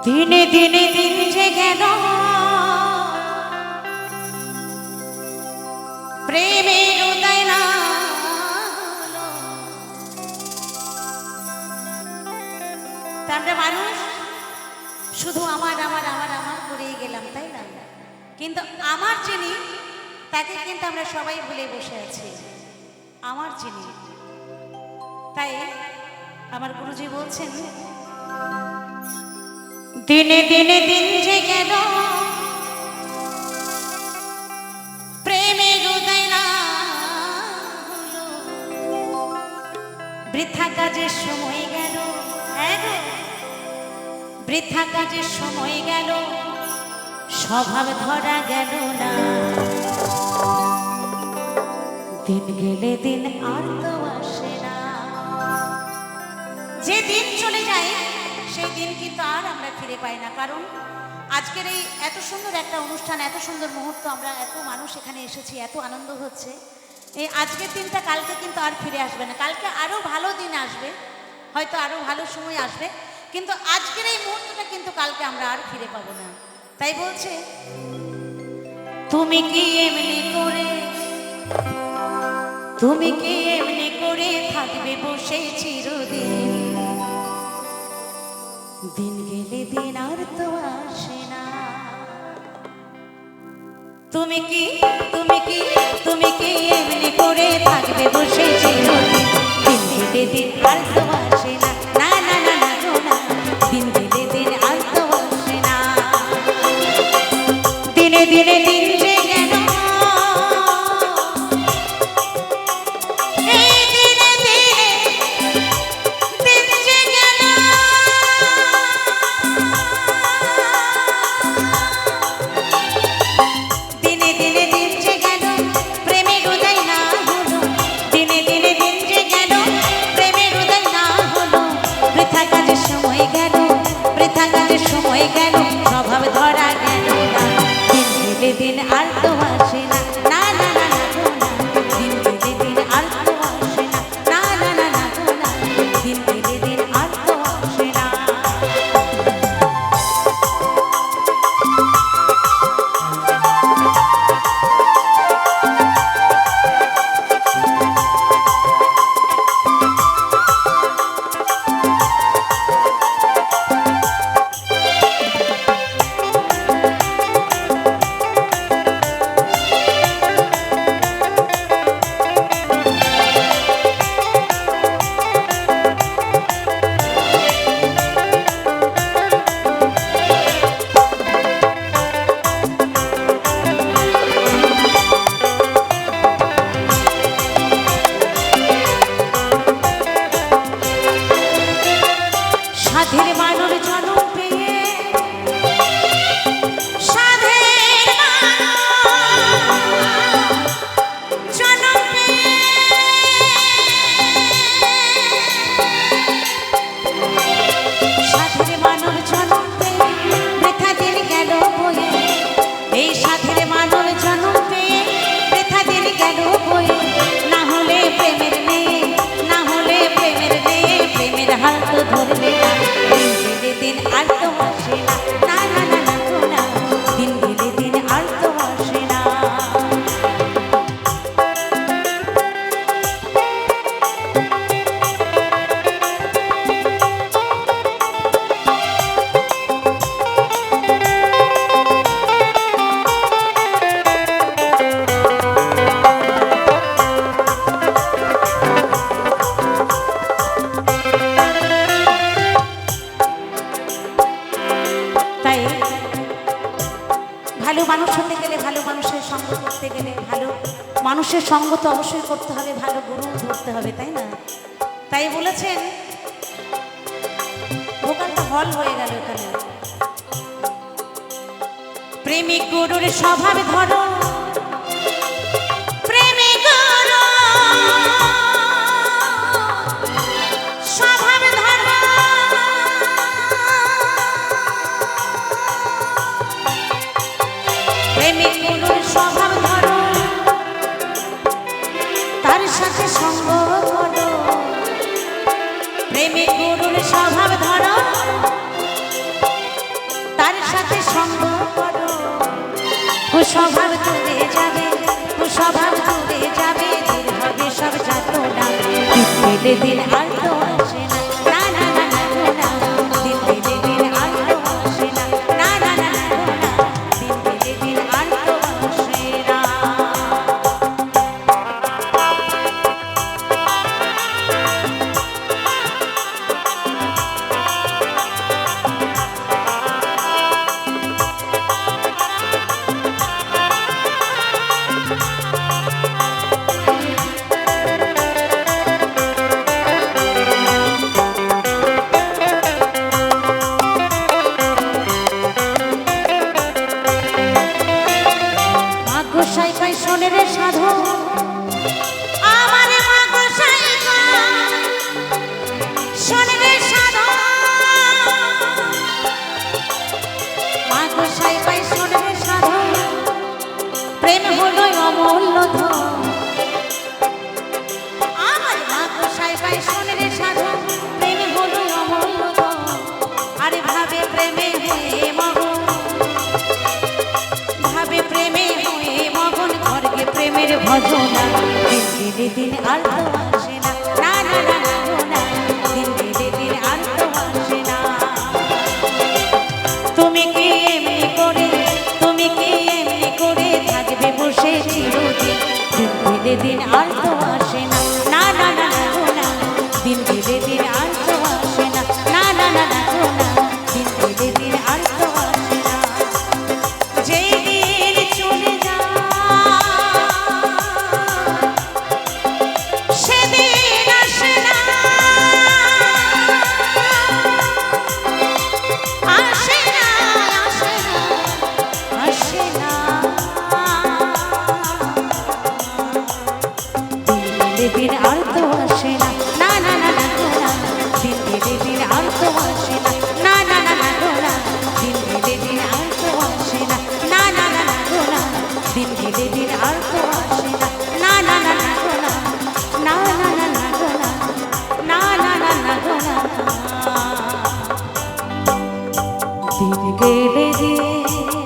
দিনে দিনে দিন যে গেল প্রেমের উদয় না আমরা মানুষ শুধু আমার আমার আমার আমার করেই গেলাম, তাই না? কিন্তু আমার যিনি, তাকে কিন্তু আমরা সবাই ভুলে বসে আছি। আমার যিনি, তাই আমার গুরুজি বলছেন, দিনে দিনে দিন যে গেল প্রেমের উদয় না হলো, বৃথা কাজের সময় গেল, বৃথা কাজের সময় গেল, স্বভাব ধরা গেল না। দিন গেলে দিন আর তো আসে না। যে দিন চলে যায় সেই দিন কিন্তু আর আমরা ফিরে পাই না। কারণ আজকের এই এত সুন্দর একটা অনুষ্ঠান, এত সুন্দর মুহূর্ত, আমরা এত মানুষ এখানে এসেছি, এত আনন্দ হচ্ছে। এই আজকের দিনটা কালকে কিন্তু আর ফিরে আসবে না। কালকে আরো ভালো দিন আসবে, হয়তো আরো ভালো সময় আসবে, কিন্তু আজকের এই মুহূর্তটা কিন্তু কালকে আমরা আর ফিরে পাবো না। তাই বলছে, তুমি কি এমনি করে, তুমি কি এমনি করে থাকবে বসে চিরদিন, দিন গেলে দিন আর তো আসে না। তুমি কি, তুমি কি, তুমি কি এমনি করে থাকবে বসে চিরদিন, দিন গেলে দিন আর তো আসে না। না না না না গো না, দিন গেলে দিন আর তো আসে না। দিনে দিনে দিন যে গেল, এই দিনে দিনে দিন যে গেল, দিনে দিনে দিন যে গেল প্রেমের উদয় না হলো, দিনে দিনে দিন যে গেল প্রেমের উদয় না হলো, বৃথা কাজের সময় গেল, বৃথা কাজের সময় গেল, স্বভাব ধরা গেল না। দিন গেলে দিন আর তো আসে না। না না না না গো না, দিন গেলে দিন আর তো আসে না। না না না না গো না, দিন গেলে দিন আর তো আসে না। সাধের মানুষ জন্ম পেয়ে, সাধের মানুষ জন্ম পেয়ে, সাধের মানুষ জন্ম পেয়ে, বৃথা দিন গেল বয়ে, এই সাধের মানুষ জন্ম পেয়ে, বৃথা দিন গেল বয়ে, না হলে প্রেমের নেই, না হলে প্রেমের নেই, প্রেমের হাল তো ধরবে না। দিন গেলে দিন আর তো আসে না। না না না না গো না, দিন গেলে দিন আর তো আসে না। তাই ভালো মানুষ হতে গেলে, ভালো মানুষের সঙ্গ করতে গেলে, ভালো মানুষের সঙ্গ তো অবশ্যই করতে হবে, ভালো গুরু ধরতে হবে, তাই না? তাই বলেছেন, ভোকালটা হল হয়ে গেল এখানে। প্রেমিক গুরুর স্বভাব ধরো, প্রেমিক গুরু স্বভাব ধরো, প্রেমিক গুরুর স্বভাব ধরো, তার সাথে সঙ্গ করো, প্রেমিক গুরুর স্বভাব ধরো, গেলে দিন আর তো আসে না, না না না না গো না, দিন গেলে দিন আর তো আসে না, না না না না গো না, দিন গেলে দিন আর তো আসে না। গোসাই পাই শোনে রে সাধু, আমারে মা গোসাই শোনে রে সাধু, মা গোসাই পাই শোনে রে সাধু, প্রেম হলো অমূল্য ধন। আমার মা গোসাই পাই শোনে রে সাধু, প্রেম হলো অমূল্য ধন। আরে ভাবে প্রেমে হয়ে মগন, ভাবে প্রেমে হয়ে মগন, ঘরকে প্রেমের ভজনা, দিন গেলে দিন আর তো আসে না, না না না না গো না, দিন গেলে দিন আর তো আসে না। তুমি কি এমনি করে, তুমি কি এমনি করে থাকবে বসে চিরদিন, দিন গেলে দিন আর তো আসে না, না না না না গো না, দিন গেলে দিন আর তো আসে না, না না না না গো না, দিন গেলে দিন আর তো আসে না। যেদিন চলে যায় সেদিন আসে না, আসে না, আসে না, আসে না। দিন গেলে দিন আর তো আসে না, না না না না গো না, দিন গেলে দিন আর তো আসে না, না না না না গো না, দিন গেলে দিন আর তো আসে না, না না না না গো না, দিন গেলে দিন আর তো আসে না, না না না না গো না, না না না না গো না, না না না না গো না, দিন গেলে দিন